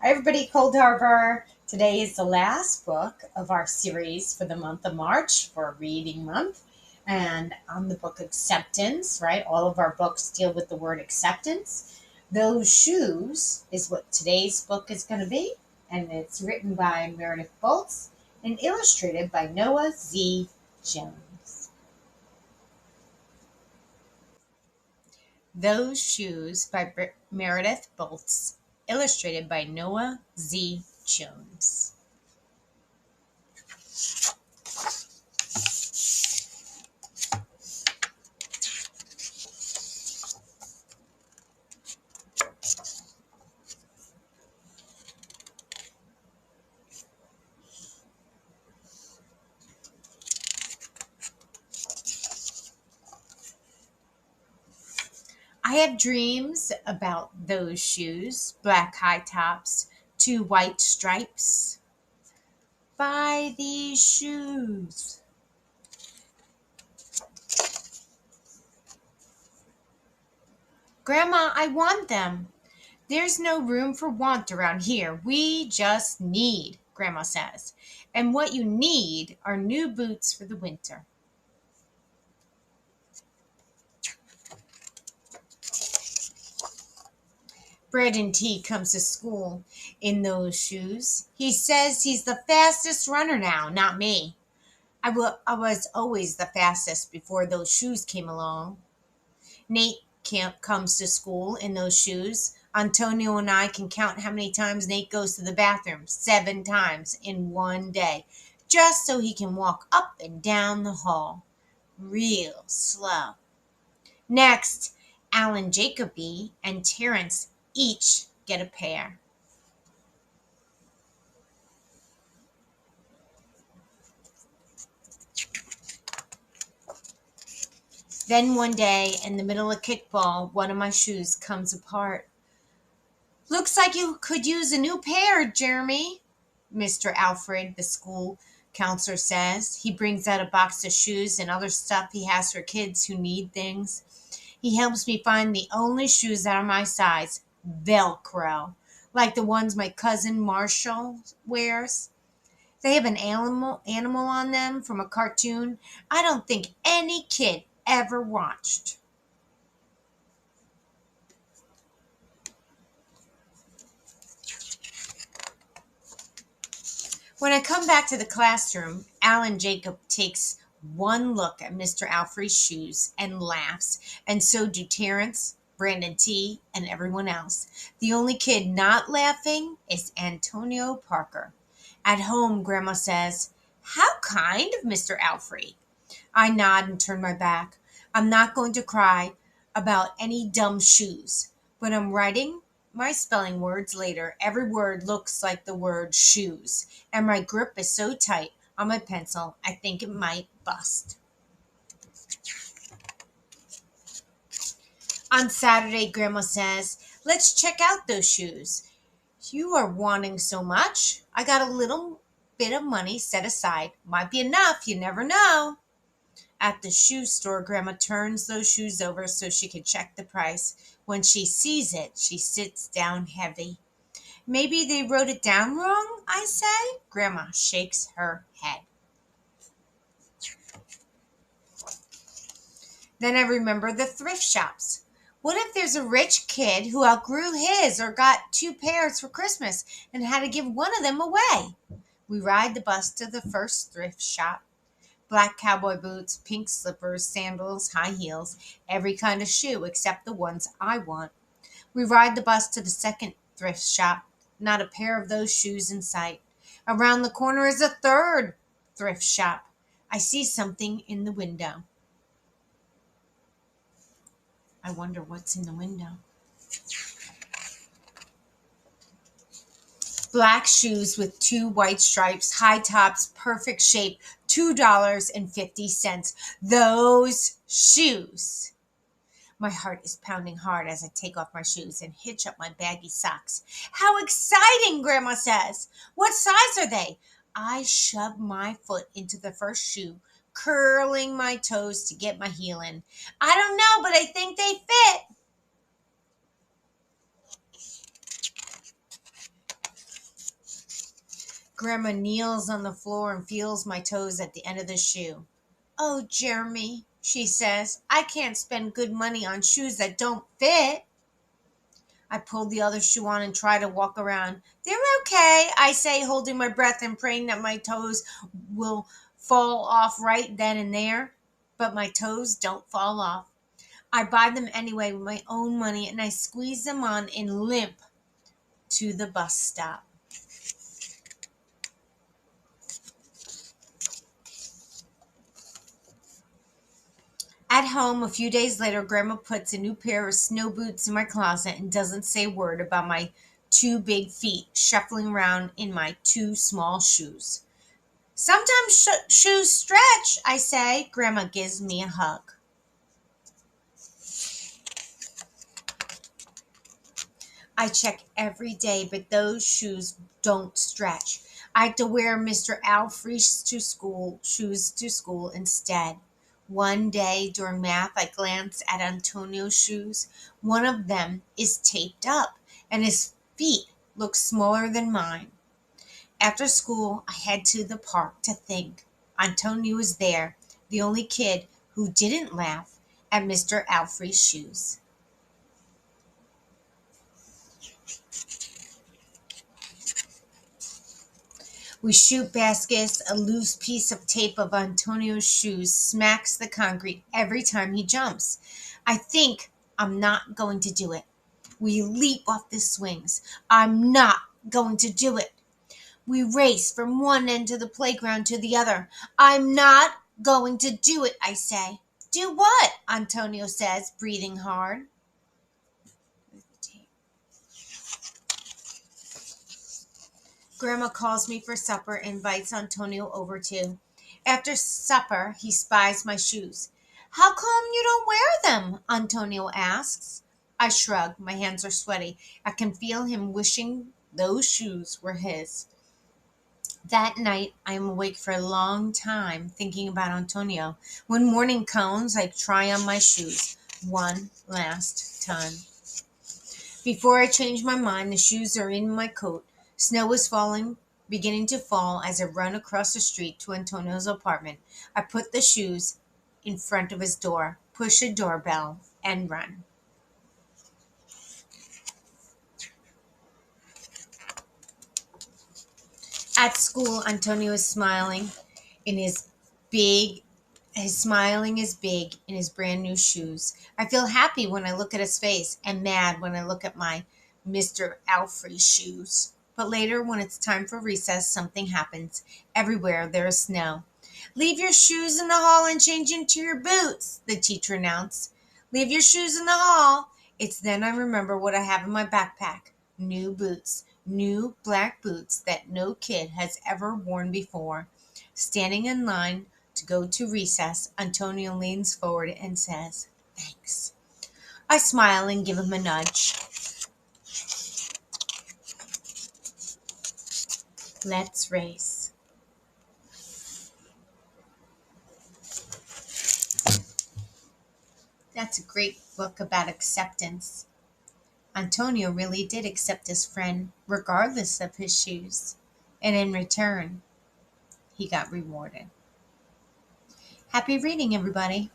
Hi, everybody, Cold Harbor. Today is the last book of our series for the month of March for Reading Month. And on the book Acceptance, right? All of our books deal with the word acceptance. Those Shoes is what today's book is going to be. And it's written by Meredith Boltz and illustrated by Noah Z. Jones. Those Shoes by Meredith Boltz, illustrated by Noah Z. Jones. I have dreams about those shoes, black high tops, two white stripes. Buy these shoes. Grandma, I want them. There's no room for want around here. We just need, Grandma says. And what you need are new boots for the winter. Bread T comes to school in those shoes. He says he's the fastest runner now, not me. I was always the fastest before those shoes came along. Nate comes to school in those shoes. Antonio and I can count how many times Nate goes to the bathroom. 7 times in one day. Just so he can walk up and down the hall. Real slow. Next, Alan Jacoby and Terrence each get a pair. Then one day, in the middle of kickball, one of my shoes comes apart. Looks like you could use a new pair, Jeremy, Mr. Alfred, the school counselor says. He brings out a box of shoes and other stuff he has for kids who need things. He helps me find the only shoes that are my size, Velcro, like the ones my cousin Marshall wears. They have an animal on them from a cartoon I don't think any kid ever watched. When I come back to the classroom, Alan Jacob takes one look at Mr. Alfrey's shoes and laughs, and so do Terrence, Brandon T., and everyone else. The only kid not laughing is Antonio Parker. At home, Grandma says, "How kind of Mr. Alfrey." I nod and turn my back. I'm not going to cry about any dumb shoes, but I'm writing my spelling words later. Every word looks like the word shoes, and my grip is so tight on my pencil, I think it might bust. On Saturday, Grandma says, "Let's check out those shoes. You are wanting so much. I got a little bit of money set aside. Might be enough, you never know." At the shoe store, Grandma turns those shoes over so she can check the price. When she sees it, she sits down heavy. "Maybe they wrote it down wrong," I say. Grandma shakes her head. Then I remember the thrift shops. What if there's a rich kid who outgrew his or got 2 pairs for Christmas and had to give one of them away? We ride the bus to the first thrift shop. Black cowboy boots, pink slippers, sandals, high heels, every kind of shoe except the ones I want. We ride the bus to the second thrift shop. Not a pair of those shoes in sight. Around the corner is a third thrift shop. I see something in the window. I wonder what's in the window. Black shoes with 2 white stripes, high tops, perfect shape, $2.50. Those shoes. My heart is pounding hard as I take off my shoes and hitch up my baggy socks. "How exciting," Grandma says. "What size are they?" I shove my foot into the first shoe, curling my toes to get my heel in. "I don't know, but I think they fit." Grandma kneels on the floor and feels my toes at the end of the shoe. Oh, Jeremy, she says, I can't spend good money on shoes that don't fit. I pull the other shoe on and try to walk around. They're okay, I say, holding my breath and praying that my toes will fall off right then and there. But my toes don't fall off. I buy them anyway with my own money and I squeeze them on and limp to the bus stop. At home, a few days later, Grandma puts a new pair of snow boots in my closet and doesn't say a word about my two big feet shuffling around in my two small shoes. Sometimes shoes stretch, I say. Grandma gives me a hug. I check every day, but those shoes don't stretch. I have to wear Mr. Alfre's shoes to school instead. One day during math, I glance at Antonio's shoes. One of them is taped up, and his feet look smaller than mine. After school, I head to the park to think. Antonio is there, the only kid who didn't laugh at Mr. Alfre's shoes. We shoot baskets. A loose piece of tape of Antonio's shoes smacks the concrete every time he jumps. I think I'm not going to do it. We leap off the swings. I'm not going to do it. We race from one end of the playground to the other. I'm not going to do it, I say. Do what? Antonio says, breathing hard. Grandma calls me for supper and invites Antonio over too. After supper, he spies my shoes. How come you don't wear them? Antonio asks. I shrug. My hands are sweaty. I can feel him wishing those shoes were his. That night, I am awake for a long time thinking about Antonio. When morning comes, I try on my shoes one last time. Before I change my mind, the shoes are in my coat. Snow is falling, beginning to fall as I run across the street to Antonio's apartment. I put the shoes in front of his door, push a doorbell, and run. At school, Antonio is smiling in big his smiling is big in his brand new shoes. I feel happy when I look at his face and mad when I look at my Mr. Alfrey shoes. But later, when it's time for recess, something happens. Everywhere there is snow. Leave your shoes in the hall and change into your boots, the teacher announced. Leave your shoes in the hall. It's then I remember what I have in my backpack. New boots. New black boots that no kid has ever worn before. Standing in line to go to recess, Antonio leans forward and says, Thanks. I smile and give him a nudge. Let's race. That's a great book about acceptance. Antonio really did accept his friend regardless of his shoes. And in return, he got rewarded. Happy reading, everybody.